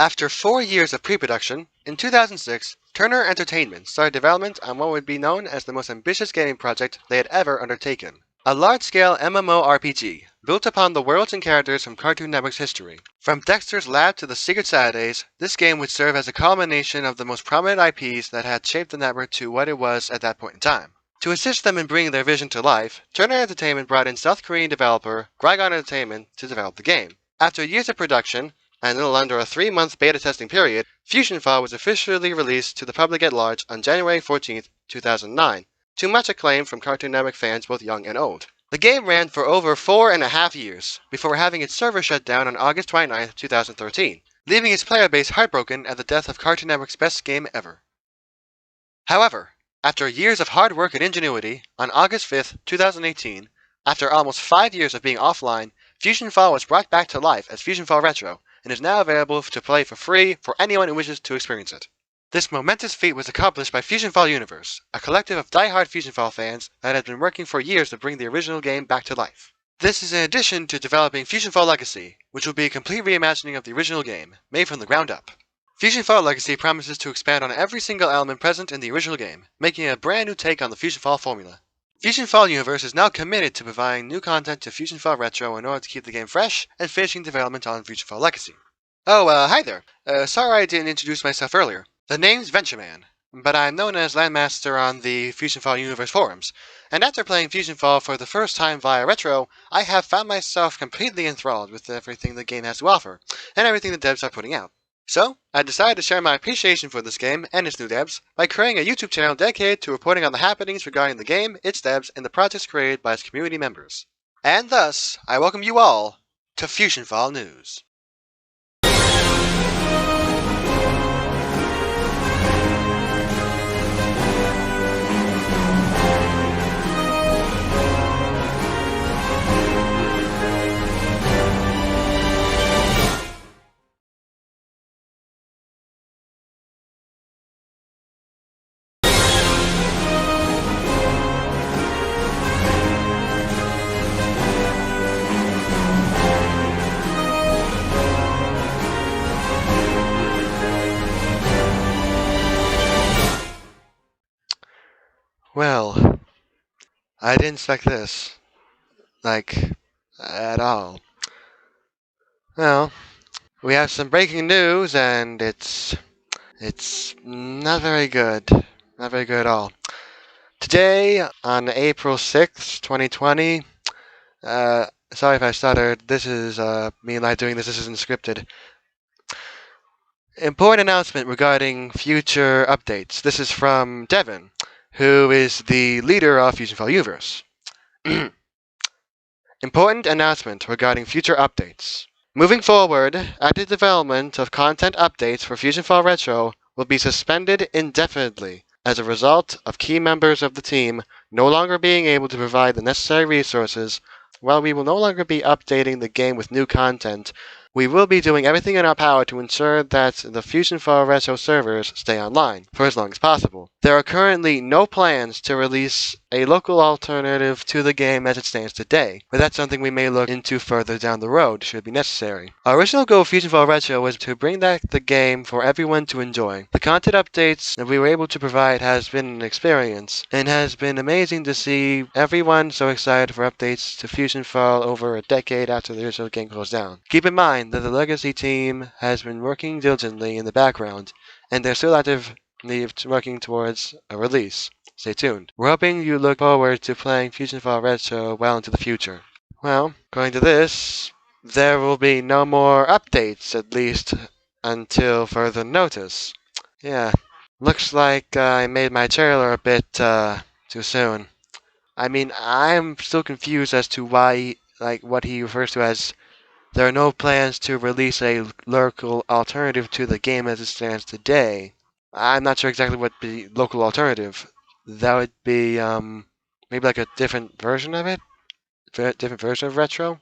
After 4 years of pre-production, in 2006, Turner Entertainment started development on what would be known as the most ambitious gaming project they had ever undertaken. A large-scale MMORPG, built upon the worlds and characters from Cartoon Network's history. From Dexter's Lab to the Secret Saturdays, this game would serve as a culmination of the most prominent IPs that had shaped the network to what it was at that point in time. To assist them in bringing their vision to life, Turner Entertainment brought in South Korean developer Grigon Entertainment to develop the game. After years of production, and a little under a 3-month beta testing period, FusionFall was officially released to the public at large on January 14, 2009, to much acclaim from Cartoon Network fans both young and old. The game ran for over 4.5 years, before having its server shut down on August 29, 2013, leaving its player base heartbroken at the death of Cartoon Network's best game ever. However, after years of hard work and ingenuity, on August 5, 2018, after almost 5 years of being offline, FusionFall was brought back to life as FusionFall Retro, and is now available to play for free for anyone who wishes to experience it. This momentous feat was accomplished by FusionFall Universe, a collective of die-hard FusionFall fans that had been working for years to bring the original game back to life. This is in addition to developing FusionFall Legacy, which will be a complete reimagining of the original game, made from the ground up. FusionFall Legacy promises to expand on every single element present in the original game, making it a brand new take on the FusionFall formula. FusionFall Universe is now committed to providing new content to FusionFall Retro in order to keep the game fresh and finishing development on FusionFall Legacy. Oh, hi there. Sorry I didn't introduce myself earlier. The name's VentureMan, but I'm known as Landmaster on the FusionFall Universe forums, and after playing FusionFall for the first time via Retro, I have found myself completely enthralled with everything the game has to offer, and everything the devs are putting out. So, I decided to share my appreciation for this game and its new devs by creating a YouTube channel dedicated to reporting on the happenings regarding the game, its devs, and the projects created by its community members. And thus, I welcome you all to FusionFall News. Well, I didn't expect this. At all. Well, we have some breaking news, and it's not very good. Not very good at all. Today, on April 6th, 2020, sorry if I stuttered, this is me live doing this isn't scripted. Important announcement regarding future updates. This is from Devin, who is the leader of FusionFall Universe. Important announcement regarding future updates. Moving forward, active development of content updates for FusionFall Retro will be suspended indefinitely as a result of key members of the team no longer being able to provide the necessary resources. While we will no longer be updating the game with new content, we will be doing everything in our power to ensure that the FusionFall Retro servers stay online for as long as possible. There are currently no plans to release a local alternative to the game as it stands today, but that's something we may look into further down the road should it be necessary. Our original goal of FusionFall Retro was to bring back the game for everyone to enjoy. The content updates that we were able to provide has been an experience, and has been amazing to see everyone so excited for updates to FusionFall over a decade after the original game closed down. Keep in mind that the Legacy team has been working diligently in the background, and they're still actively working towards a release. Stay tuned. We're hoping you look forward to playing FusionFall Retro well into the future. Well, according to this, there will be no more updates, at least until further notice. Yeah, looks like I made my trailer a bit too soon. I mean, I'm still confused as to why, what he refers to as there are no plans to release a local alternative to the game as it stands today. I'm not sure exactly what the local alternative. That would be maybe like a different version of it? Different version of Retro?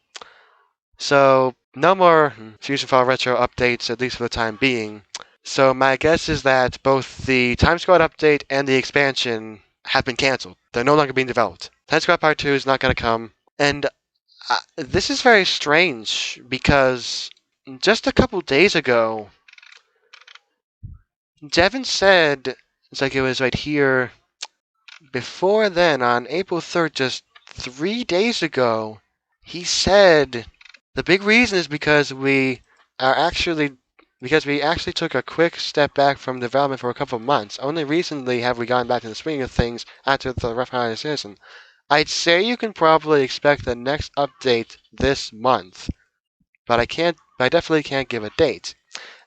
So, no more FusionFall Retro updates, at least for the time being. So my guess is that both the Time Squad update and the expansion have been cancelled. They're no longer being developed. Time Squad Part 2 is not going to come. And this is very strange, because just a couple days ago, Devin said, it's like it was right here, before then, on April 3rd, just 3 days ago, he said the big reason is because we actually took a quick step back from development for a couple of months. Only recently have we gone back to the swing of things after the rough holiday season. I'd say you can probably expect the next update this month, but I definitely can't give a date.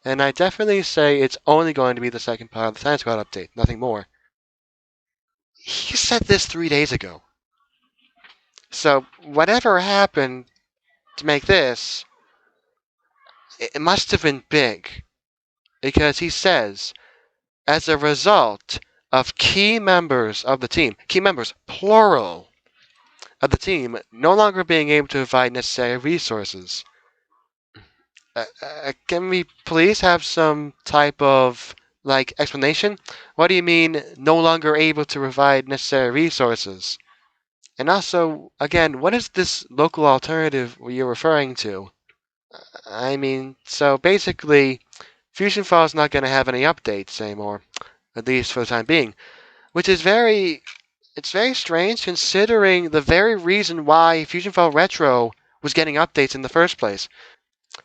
And I definitely say it's only going to be the second part of the Science Squad update, nothing more. He said this 3 days ago. So whatever happened to make this, it must have been big. Because he says, as a result of key members of the team, key members, plural, of the team, no longer being able to provide necessary resources. Can we please have some type of explanation? What do you mean no longer able to provide necessary resources? And also, again, what is this local alternative you're referring to? I mean, so basically, FusionFall is not going to have any updates anymore, at least for the time being, which is it's very strange considering the very reason why FusionFall Retro was getting updates in the first place.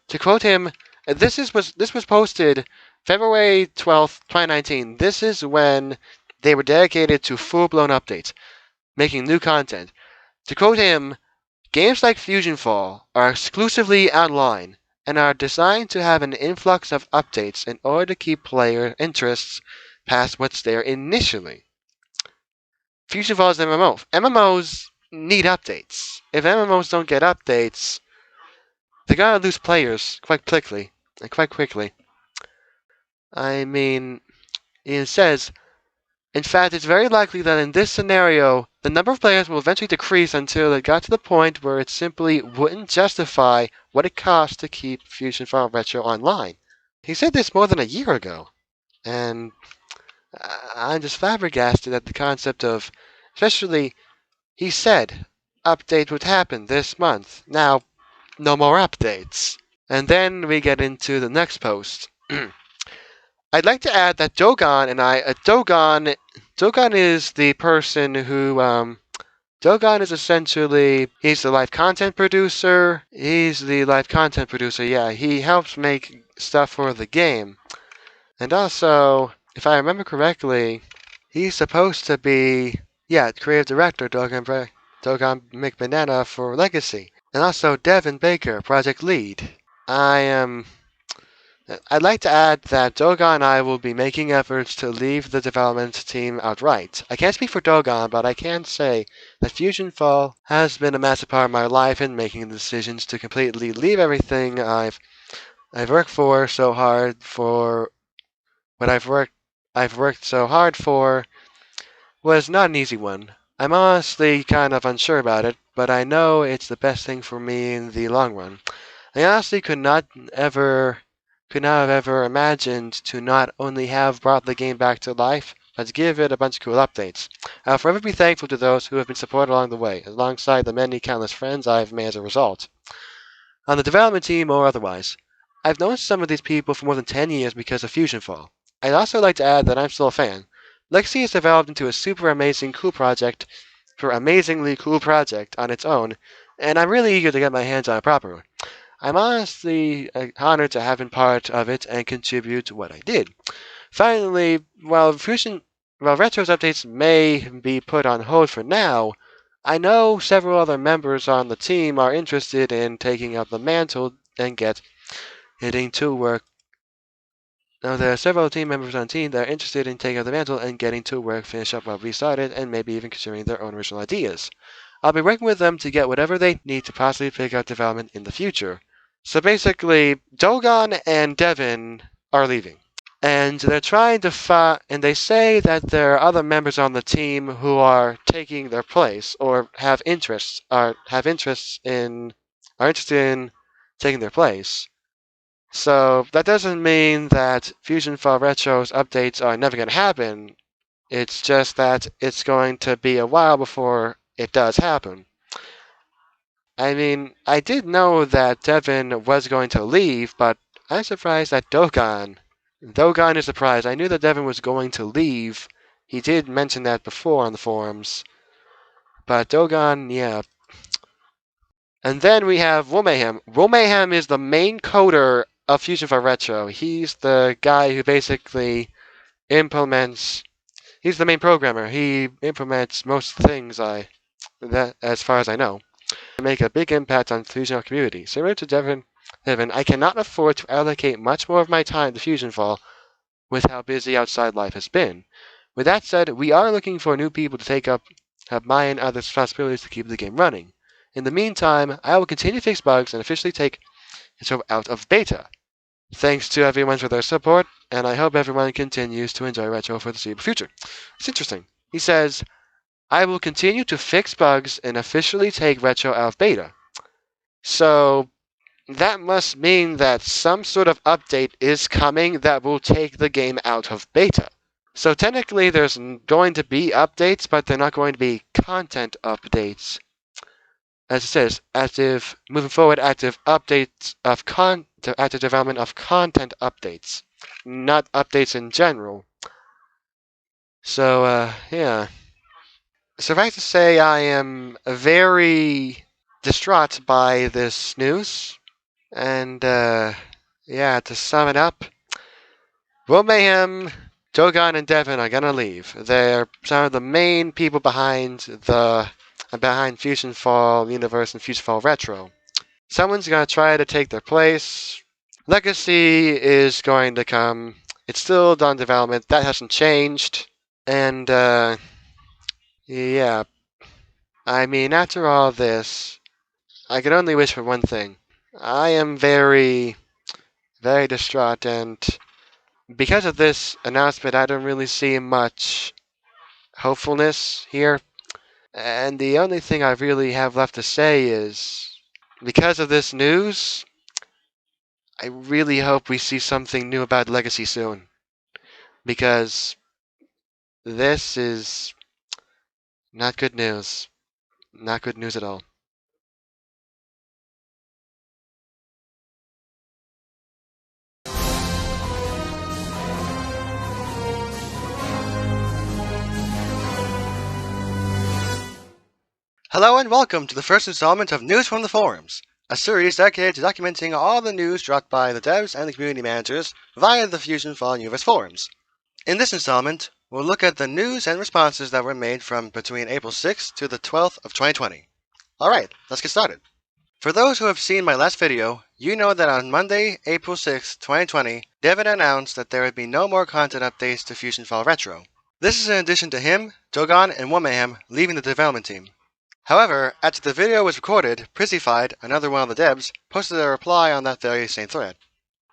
To quote him, this was posted February 12th, 2019. This is when they were dedicated to full-blown updates, making new content. To quote him, games like FusionFall are exclusively online and are designed to have an influx of updates in order to keep player interests past what's there initially. FusionFall is an MMO. MMOs need updates. If MMOs don't get updates, they're gonna lose players quite quickly. I mean, it says, in fact, it's very likely that in this scenario, the number of players will eventually decrease until it got to the point where it simply wouldn't justify what it costs to keep FusionFall Retro online. He said this more than a year ago, and I'm just flabbergasted at the concept of, especially, he said update would happen this month. Now, no more updates. And then we get into the next post. I'd like to add that Dogon is the person who, Dogon is essentially, he's the live content producer. Yeah. He helps make stuff for the game. And also, if I remember correctly, he's supposed to be, creative director, Dogon McBanana for Legacy. And also Devin Baker, project lead. I'd like to add that Dogon and I will be making efforts to leave the development team outright. I can't speak for Dogon, but I can say that FusionFall has been a massive part of my life in making decisions to completely leave everything I've worked for so hard for what I've worked so hard for was not an easy one. I'm honestly kind of unsure about it, but I know it's the best thing for me in the long run. I honestly could not have ever imagined to not only have brought the game back to life, but to give it a bunch of cool updates. I'll forever be thankful to those who have been supported along the way, alongside the many countless friends I've made as a result, on the development team or otherwise. I've known some of these people for more than 10 years because of FusionFall. I'd also like to add that I'm still a fan. Legacy has developed into a amazingly cool project on its own, and I'm really eager to get my hands on it properly. I'm honestly honored to have been part of it and contribute to what I did. Finally, while Retro's updates may be put on hold for now, I know several other members on the team are interested in taking up the mantle and getting to work. Now, there are several team members on the team that are interested in taking up the mantle and getting to work, finish up what we started, and maybe even considering their own original ideas. I'll be working with them to get whatever they need to possibly pick up development in the future. So basically, Dogon and Devin are leaving. And they're trying to and they say that there are other members on the team who are taking their place or are interested in taking their place. So that doesn't mean that FusionFall Retro's updates are never going to happen. It's just that it's going to be a while before it does happen. I mean, I did know that Devin was going to leave, but I'm surprised that Dogon Dogon is surprised. I knew that Devin was going to leave. He did mention that before on the forums. But Dogon, yeah. And then we have Womayhem. Womayhem is the main coder of FusionFall Retro. He's the guy who basically implements. He's the main programmer. He implements most things as far as I know, to make a big impact on the FusionFall community. Similar to Devin, I cannot afford to allocate much more of my time to FusionFall with how busy outside life has been. With that said, we are looking for new people to take up my and others' responsibilities to keep the game running. In the meantime, I will continue to fix bugs and officially take it out of beta. Thanks to everyone for their support, and I hope everyone continues to enjoy Retro for the foreseeable future. It's interesting. He says, I will continue to fix bugs and officially take Retro out of beta. So that must mean that some sort of update is coming that will take the game out of beta. So technically there's going to be updates, but they're not going to be content updates. As it says, moving forward, active updates of active development of content updates, not updates in general. So, yeah. Suffice to say, I am very distraught by this news. And, yeah, to sum it up, Will Mayhem, Dogon, and Devin are gonna leave. They're some of the main people behind FusionFall Universe and FusionFall Retro. Someone's gonna try to take their place. Legacy is going to come. It's still done development. That hasn't changed. And, yeah. I mean, after all this, I can only wish for one thing. I am very, very distraught, and because of this announcement, I don't really see much hopefulness here. And the only thing I really have left to say is, because of this news, I really hope we see something new about Legacy soon. Because this is not good news. Not good news at all. Hello and welcome to the first installment of News from the Forums, a series dedicated to documenting all the news dropped by the devs and the community managers via the FusionFall Universe forums. In this installment, we'll look at the news and responses that were made from between April 6th to the 12th of 2020. Alright, let's get started. For those who have seen my last video, you know that on Monday, April 6th, 2020, Devin announced that there would be no more content updates to FusionFall Retro. This is in addition to him, Dogon, and Womayhem leaving the development team. However, after the video was recorded, Przzy, another one of the devs, posted a reply on that very same thread.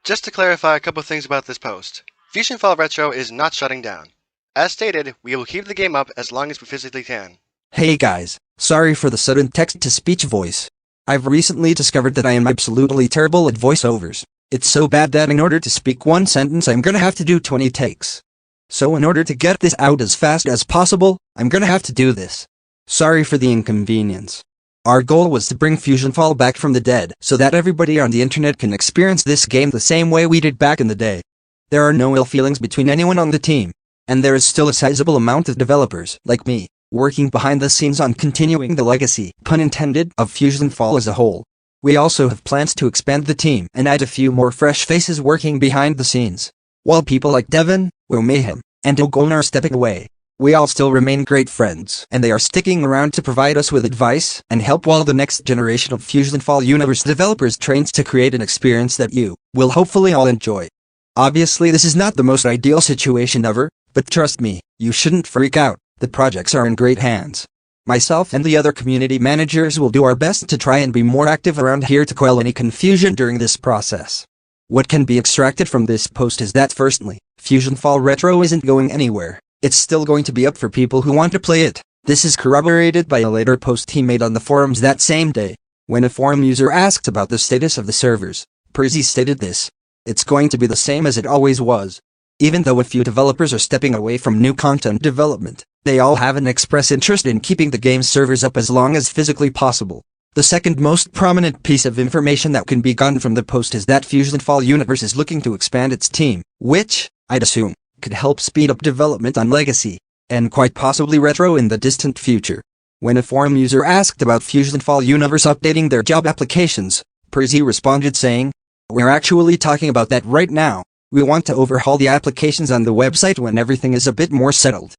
Just to clarify a couple things about this post, FusionFall Retro is not shutting down. As stated, we will keep the game up as long as we physically can. Hey guys, sorry for the sudden text-to-speech voice. I've recently discovered that I am absolutely terrible at voiceovers. It's so bad that in order to speak one sentence I'm gonna have to do 20 takes. So in order to get this out as fast as possible, I'm gonna have to do this. Sorry for the inconvenience. Our goal was to bring FusionFall back from the dead so that everybody on the internet can experience this game the same way we did back in the day. There are no ill feelings between anyone on the team, and there is still a sizable amount of developers, like me, working behind the scenes on continuing the legacy, pun intended, of FusionFall as a whole. We also have plans to expand the team and add a few more fresh faces working behind the scenes. While people like Devin, Mayhem, and Dogon are stepping away, we all still remain great friends, and they are sticking around to provide us with advice and help while the next generation of FusionFall Universe developers trains to create an experience that you will hopefully all enjoy. Obviously this is not the most ideal situation ever, but trust me, you shouldn't freak out, the projects are in great hands. Myself and the other community managers will do our best to try and be more active around here to quell any confusion during this process. What can be extracted from this post is that firstly, FusionFall Retro isn't going anywhere. It's still going to be up for people who want to play it. This is corroborated by a later post he made on the forums that same day. When a forum user asked about the status of the servers, Przzy stated this: "It's going to be the same as it always was." Even though a few developers are stepping away from new content development, they all have an express interest in keeping the game's servers up as long as physically possible. The second most prominent piece of information that can be gotten from the post is that FusionFall Universe is looking to expand its team, which, I'd assume, could help speed up development on Legacy, and quite possibly Retro in the distant future. When a forum user asked about FusionFall Universe updating their job applications, Przzy responded saying, "We're actually talking about that right now. We want to overhaul the applications on the website when everything is a bit more settled."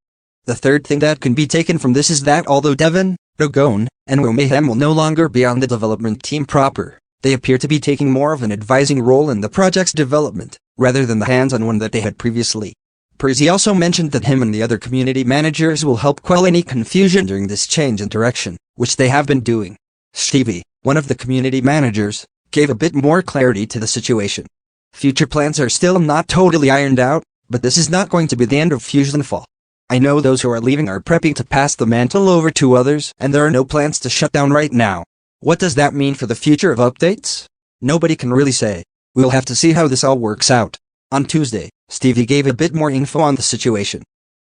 The third thing that can be taken from this is that although Devon, Dogon, and Mayhem will no longer be on the development team proper, they appear to be taking more of an advising role in the project's development, rather than the hands-on one that they had previously. Przzy also mentioned that him and the other community managers will help quell any confusion during this change in direction, which they have been doing. Stevie, one of the community managers, gave a bit more clarity to the situation. Future plans are still not totally ironed out, but this is not going to be the end of FusionFall. I know those who are leaving are prepping to pass the mantle over to others, and there are no plans to shut down right now. What does that mean for the future of updates? Nobody can really say. We'll have to see how this all works out. On Tuesday, Stevie gave a bit more info on the situation.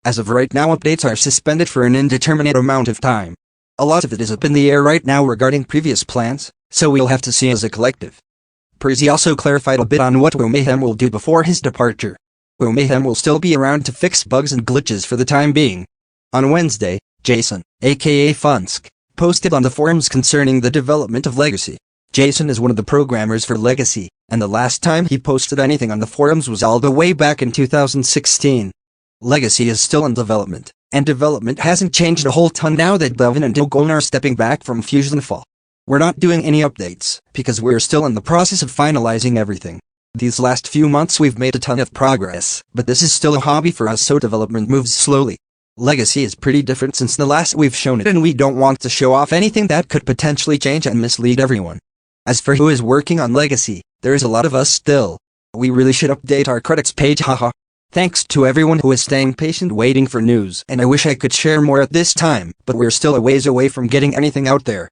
As of right now, updates are suspended for an indeterminate amount of time. A lot of it is up in the air right now regarding previous plans, so we'll have to see as a collective. Przzy also clarified a bit on what Mayhem will do before his departure. Mayhem will still be around to fix bugs and glitches for the time being. On Wednesday, Jason, aka Funsk, posted on the forums concerning the development of Legacy. Jason is one of the programmers for Legacy, and the last time he posted anything on the forums was all the way back in 2016. Legacy is still in development, and development hasn't changed a whole ton now that Devon and Dogon are stepping back from FusionFall. We're not doing any updates, because we're still in the process of finalizing everything. These last few months we've made a ton of progress, but this is still a hobby for us, so development moves slowly. Legacy is pretty different since the last we've shown it, and we don't want to show off anything that could potentially change and mislead everyone. As for who is working on Legacy, there is a lot of us still. We really should update our credits page, haha. Thanks to everyone who is staying patient waiting for news, and I wish I could share more at this time, but we're still a ways away from getting anything out there.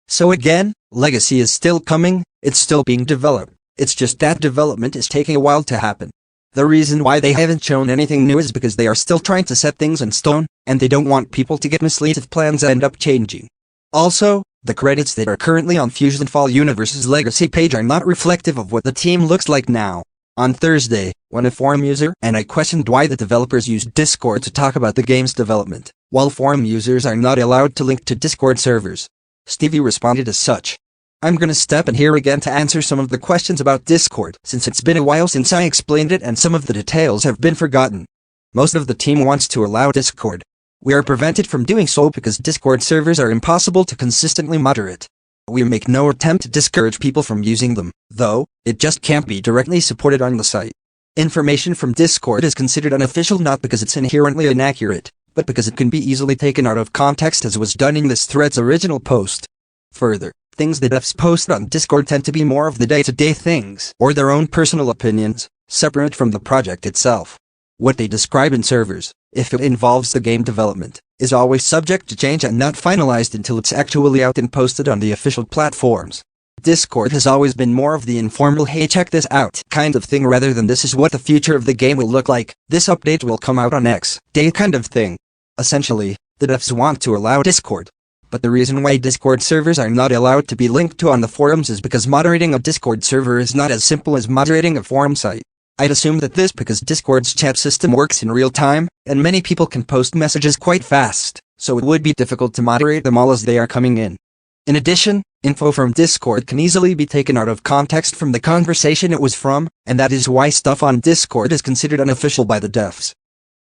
So again, Legacy is still coming, it's still being developed. It's just that development is taking a while to happen. The reason why they haven't shown anything new is because they are still trying to set things in stone, and they don't want people to get misled if plans end up changing. Also, the credits that are currently on FusionFall Universe's Legacy page are not reflective of what the team looks like now. On Thursday, when a forum user and I questioned why the developers used Discord to talk about the game's development, while forum users are not allowed to link to Discord servers, Stevie responded as such. I'm gonna step in here again to answer some of the questions about Discord, since it's been a while since I explained it and some of the details have been forgotten. Most of the team wants to allow Discord. We are prevented from doing so because Discord servers are impossible to consistently moderate. We make no attempt to discourage people from using them, though, it just can't be directly supported on the site. Information from Discord is considered unofficial not because it's inherently inaccurate, but because it can be easily taken out of context as was done in this thread's original post. Further, things that devs post on Discord tend to be more of the day-to-day things, or their own personal opinions, separate from the project itself. What they describe in servers, if it involves the game development, is always subject to change and not finalized until it's actually out and posted on the official platforms. Discord has always been more of the informal "hey, check this out" kind of thing rather than "this is what the future of the game will look like, this update will come out on X day" kind of thing. Essentially, the devs want to allow Discord. But the reason why Discord servers are not allowed to be linked to on the forums is because moderating a Discord server is not as simple as moderating a forum site. I'd assume that this because Discord's chat system works in real time, and many people can post messages quite fast, so it would be difficult to moderate them all as they are coming in. In addition, info from Discord can easily be taken out of context from the conversation it was from, and that is why stuff on Discord is considered unofficial by the devs.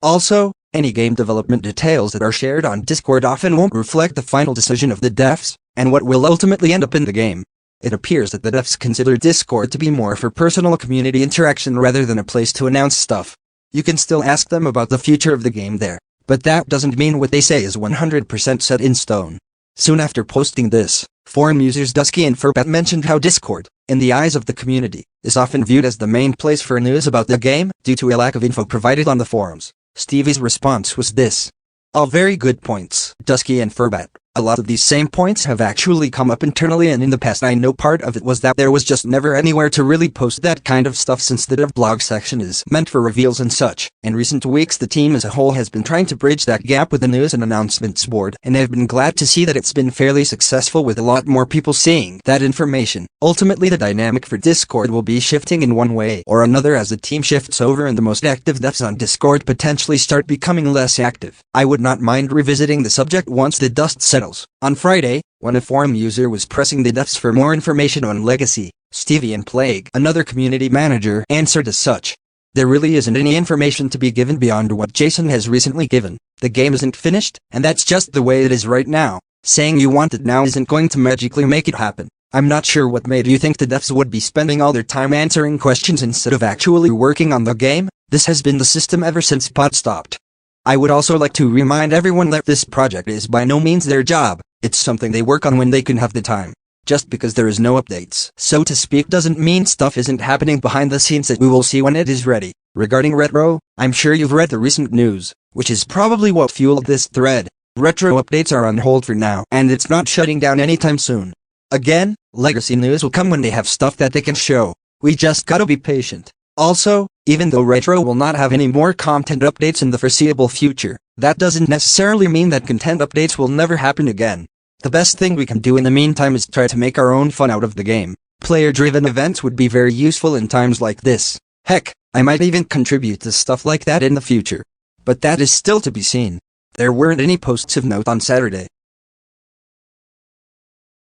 Also, any game development details that are shared on Discord often won't reflect the final decision of the devs, and what will ultimately end up in the game. It appears that the devs consider Discord to be more for personal community interaction rather than a place to announce stuff. You can still ask them about the future of the game there, but that doesn't mean what they say is 100% set in stone. Soon after posting this, forum users Dusky and Furbat mentioned how Discord, in the eyes of the community, is often viewed as the main place for news about the game due to a lack of info provided on the forums. Stevie's response was this. All very good points, Dusky and Furbat. A lot of these same points have actually come up internally, and in the past I know part of it was that there was just never anywhere to really post that kind of stuff, since the dev blog section is meant for reveals and such. In recent weeks the team as a whole has been trying to bridge that gap with the news and announcements board, and I've been glad to see that it's been fairly successful with a lot more people seeing that information. Ultimately the dynamic for Discord will be shifting in one way or another as the team shifts over and the most active devs on Discord potentially start becoming less active. I would not mind revisiting the subject once the dust settles. On Friday, when a forum user was pressing the devs for more information on Legacy, Stevie and Plague, another community manager, answered as such. There really isn't any information to be given beyond what Jason has recently given. The game isn't finished, and that's just the way it is right now. Saying you want it now isn't going to magically make it happen. I'm not sure what made you think the devs would be spending all their time answering questions instead of actually working on the game. This has been the system ever since pod stopped. I would also like to remind everyone that this project is by no means their job. It's something they work on when they can have the time. Just because there is no updates, so to speak, doesn't mean stuff isn't happening behind the scenes that we will see when it is ready. Regarding Retro, I'm sure you've read the recent news, which is probably what fueled this thread. Retro updates are on hold for now, and it's not shutting down anytime soon. Again, Legacy news will come when they have stuff that they can show. We just gotta be patient. Also, even though Retro will not have any more content updates in the foreseeable future, that doesn't necessarily mean that content updates will never happen again. The best thing we can do in the meantime is try to make our own fun out of the game. Player-driven events would be very useful in times like this. Heck, I might even contribute to stuff like that in the future. But that is still to be seen. There weren't any posts of note on Saturday.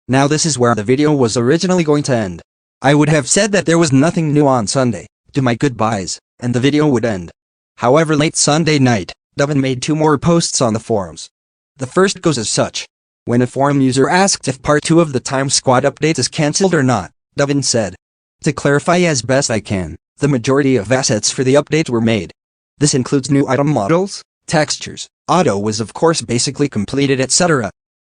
Now this is where the video was originally going to end. I would have said that there was nothing new on Sunday. Do my goodbyes, and the video would end. However, late Sunday night, Devin made 2 more posts on the forums. The first goes as such. When a forum user asked if part 2 of the Time Squad update is cancelled or not, Devin said, "To clarify as best I can, the majority of assets for the update were made. This includes new item models, textures, auto was of course basically completed, etc.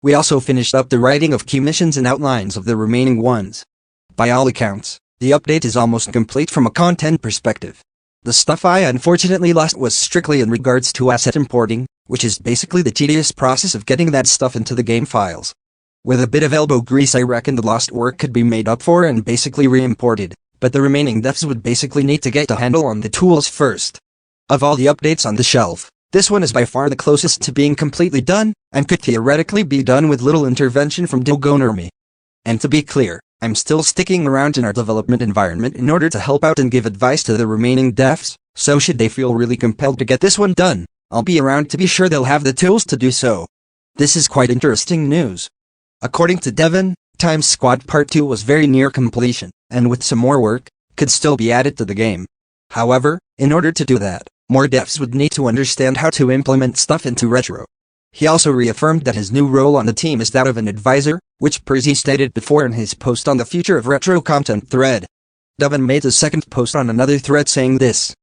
We also finished up the writing of key missions and outlines of the remaining ones. By all accounts, the update is almost complete from a content perspective. The stuff I unfortunately lost was strictly in regards to asset importing, which is basically the tedious process of getting that stuff into the game files. With a bit of elbow grease I reckon the lost work could be made up for and basically re-imported, but the remaining devs would basically need to get a handle on the tools first. Of all the updates on the shelf, this one is by far the closest to being completely done, and could theoretically be done with little intervention from Dogon or me. And to be clear, I'm still sticking around in our development environment in order to help out and give advice to the remaining devs, so should they feel really compelled to get this one done, I'll be around to be sure they'll have the tools to do so. This is quite interesting news. According to Devin, Time Squad Part 2 was very near completion, and with some more work, could still be added to the game. However, in order to do that, more devs would need to understand how to implement stuff into Retro. He also reaffirmed that his new role on the team is that of an advisor, which Przzy stated before in his post on the Future of Retro content thread. Devin made a second post on another thread saying this.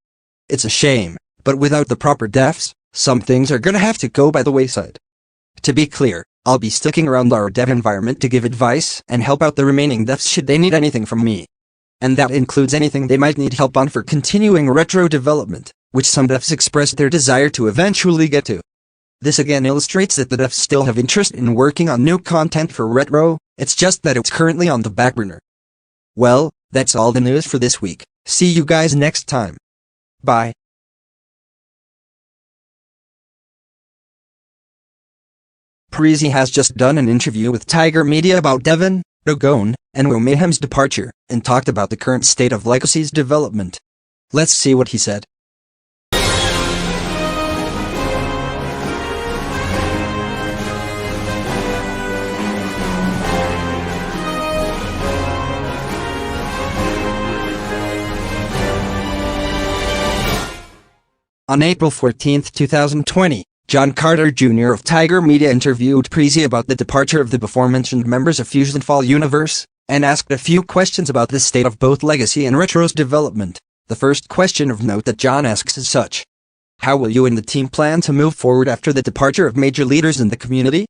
"It's a shame, but without the proper devs, some things are gonna have to go by the wayside. To be clear, I'll be sticking around our dev environment to give advice and help out the remaining devs should they need anything from me. And that includes anything they might need help on for continuing Retro development, which some devs expressed their desire to eventually get to. This again illustrates that the devs still have interest in working on new content for Retro, it's just that it's currently on the back burner." Well, that's all the news for this week. See you guys next time. Bye. Przzy has just done an interview with Tiger Media about Devin, Dogon, and Mayhem's departure, and talked about the current state of Legacy's development. Let's see what he said. On April 14, 2020, John Carter Jr. of Tiger Media interviewed Przzy about the departure of the before-mentioned members of FusionFall Universe, and asked a few questions about the state of both Legacy and Retro's development. The first question of note that John asks is such. How will you and the team plan to move forward after the departure of major leaders in the community?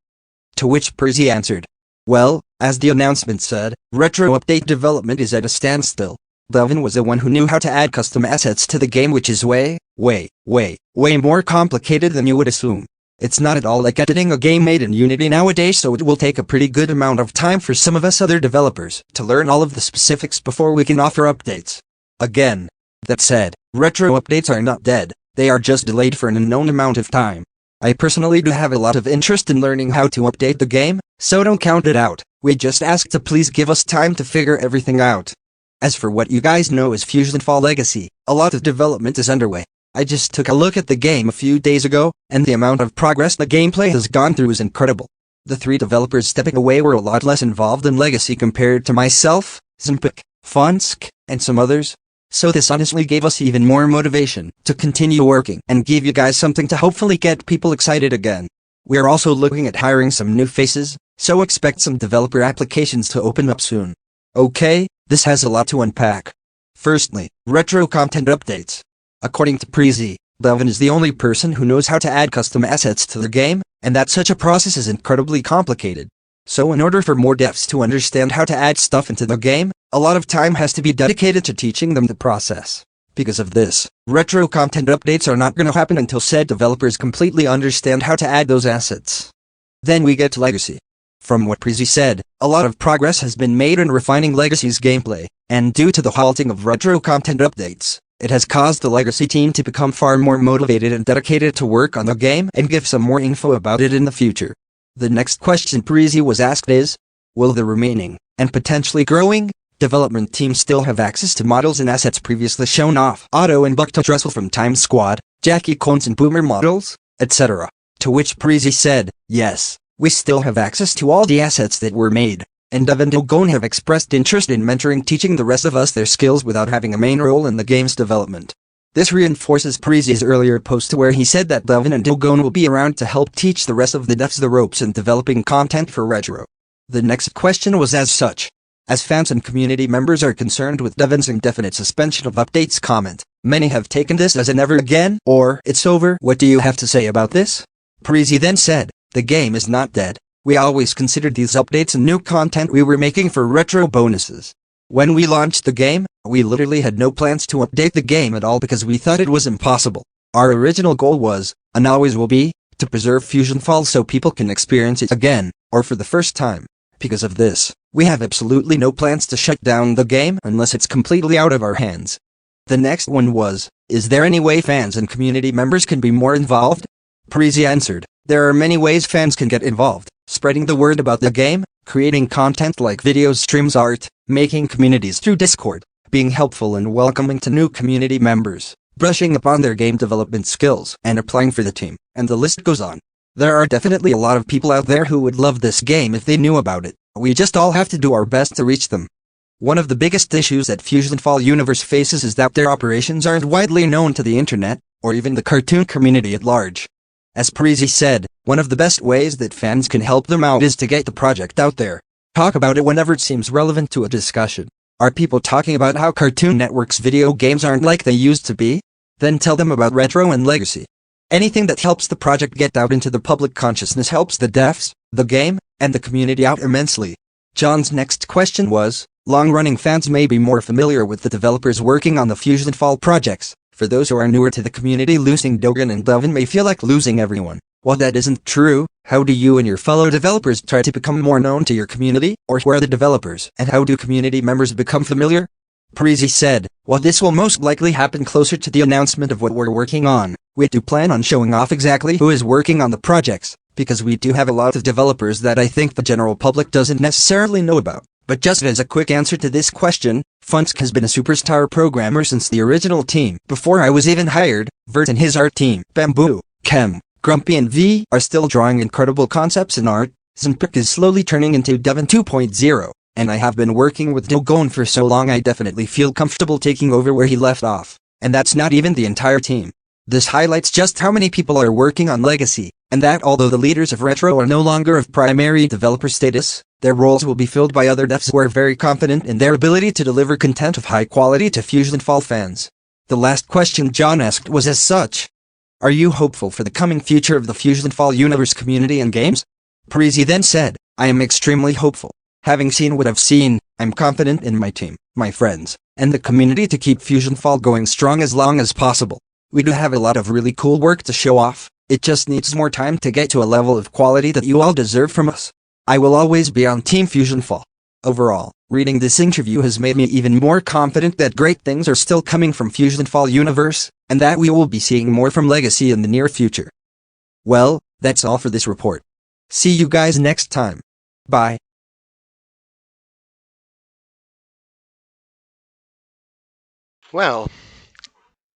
To which Przzy answered, well, as the announcement said, Retro update development is at a standstill. Devin was the one who knew how to add custom assets to the game, which is way more complicated than you would assume. It's not at all like editing a game made in Unity nowadays, so it will take a pretty good amount of time for some of us other developers to learn all of the specifics before we can offer updates. Again, that said, retro updates are not dead, they are just delayed for an unknown amount of time. I personally do have a lot of interest in learning how to update the game, so don't count it out. We just ask to please give us time to figure everything out. As for what you guys know as FusionFall Legacy, a lot of development is underway. I just took a look at the game a few days ago, and the amount of progress the gameplay has gone through is incredible. The 3 developers stepping away were a lot less involved in Legacy compared to myself, Zimpik, Fonsk, and some others. So this honestly gave us even more motivation to continue working and give you guys something to hopefully get people excited again. We are also looking at hiring some new faces, so expect some developer applications to open up soon. Okay, this has a lot to unpack. Firstly, retro content updates. According to Przzy, Devin is the only person who knows how to add custom assets to their game, and that such a process is incredibly complicated. So in order for more devs to understand how to add stuff into the game, a lot of time has to be dedicated to teaching them the process. Because of this, retro content updates are not going to happen until said developers completely understand how to add those assets. Then we get to Legacy. From what Przzy said, a lot of progress has been made in refining Legacy's gameplay, and due to the halting of retro content updates, it has caused the Legacy team to become far more motivated and dedicated to work on the game and give some more info about it in the future. The next question Przzy was asked is, will the remaining, and potentially growing, development team still have access to models and assets previously shown off? Otto and Buck Russell from Time Squad, Jackie Cones and Boomer models, etc. To which Przzy said, yes, we still have access to all the assets that were made. And Dev and Dogon have expressed interest in mentoring teaching the rest of us their skills without having a main role in the game's development. This reinforces Przzy's earlier post where he said that Devin and Dogon will be around to help teach the rest of the devs the ropes in developing content for retro. The next question was as such. As fans and community members are concerned with Devin's indefinite suspension of updates comment, many have taken this as a never again or it's over. What do you have to say about this? Przzy then said, the game is not dead. We always considered these updates and new content we were making for retro bonuses. When we launched the game, we literally had no plans to update the game at all because we thought it was impossible. Our original goal was, and always will be, to preserve FusionFall so people can experience it again, or for the first time. Because of this, we have absolutely no plans to shut down the game unless it's completely out of our hands. The next one was, is there any way fans and community members can be more involved? Przzy answered, there are many ways fans can get involved. Spreading the word about the game, creating content like videos, streams, art, making communities through Discord, being helpful and welcoming to new community members, brushing up on their game development skills, and applying for the team, and the list goes on. There are definitely a lot of people out there who would love this game if they knew about it. We just all have to do our best to reach them. One of the biggest issues that FusionFall Universe faces is that their operations aren't widely known to the internet, or even the cartoon community at large. As Przzy said, one of the best ways that fans can help them out is to get the project out there. Talk about it whenever it seems relevant to a discussion. Are people talking about how Cartoon Network's video games aren't like they used to be? Then tell them about Retro and Legacy. Anything that helps the project get out into the public consciousness helps the devs, the game, and the community out immensely. John's next question was, long-running fans may be more familiar with the developers working on the FusionFall projects. For those who are newer to the community, losing Dogon and Devin may feel like losing everyone. While that isn't true, how do you and your fellow developers try to become more known to your community, or who are the developers, and how do community members become familiar? Przzy said, while this will most likely happen closer to the announcement of what we're working on, we do plan on showing off exactly who is working on the projects, because we do have a lot of developers that I think the general public doesn't necessarily know about. But just as a quick answer to this question, Funsk has been a superstar programmer since the original team. Before I was even hired, Vert and his art team, Bamboo, Kem, Grumpy and V, are still drawing incredible concepts in art. Zimpik is slowly turning into Devin 2.0, and I have been working with Dogon for so long I definitely feel comfortable taking over where he left off. And that's not even the entire team. This highlights just how many people are working on Legacy, and that although the leaders of Retro are no longer of primary developer status, their roles will be filled by other devs who are very confident in their ability to deliver content of high quality to FusionFall fans. The last question John asked was as such. Are you hopeful for the coming future of the FusionFall universe community and games? Przzy then said, I am extremely hopeful. Having seen what I've seen, I'm confident in my team, my friends, and the community to keep FusionFall going strong as long as possible. We do have a lot of really cool work to show off, It just needs more time to get to a level of quality that you all deserve from us. I will always be on Team FusionFall. Overall, reading this interview has made me even more confident that great things are still coming from FusionFall universe, and that we will be seeing more from Legacy in the near future. Well, that's all for this report. See you guys next time. Bye. Well,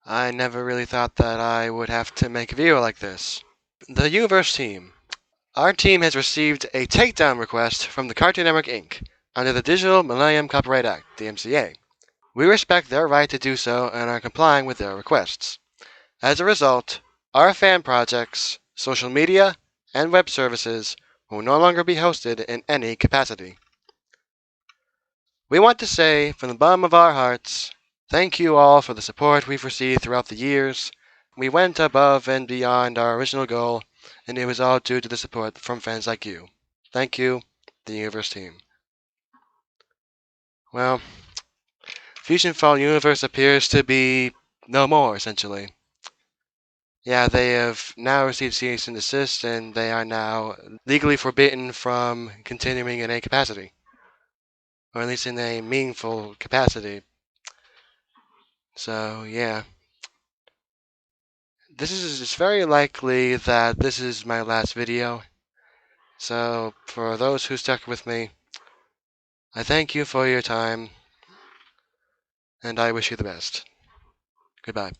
I never really thought that I would have to make a video like this. The Universe team. Our team has received a takedown request from the Cartoon Network Inc. under the Digital Millennium Copyright Act, the MCA. We respect their right to do so and are complying with their requests. As a result, our fan projects, social media, and web services will no longer be hosted in any capacity. We want to say, from the bottom of our hearts, thank you all for the support we've received throughout the years. We went above and beyond our original goal, and it was all due to the support from fans like you. Thank you, the Universe team. Well, FusionFall Universe appears to be no more, essentially. Yeah, they have now received cease and desist, and they are now legally forbidden from continuing in any capacity, or at least in a meaningful capacity. So, yeah. It's very likely that this is my last video. So, for those who stuck with me, I thank you for your time, and I wish you the best. Goodbye.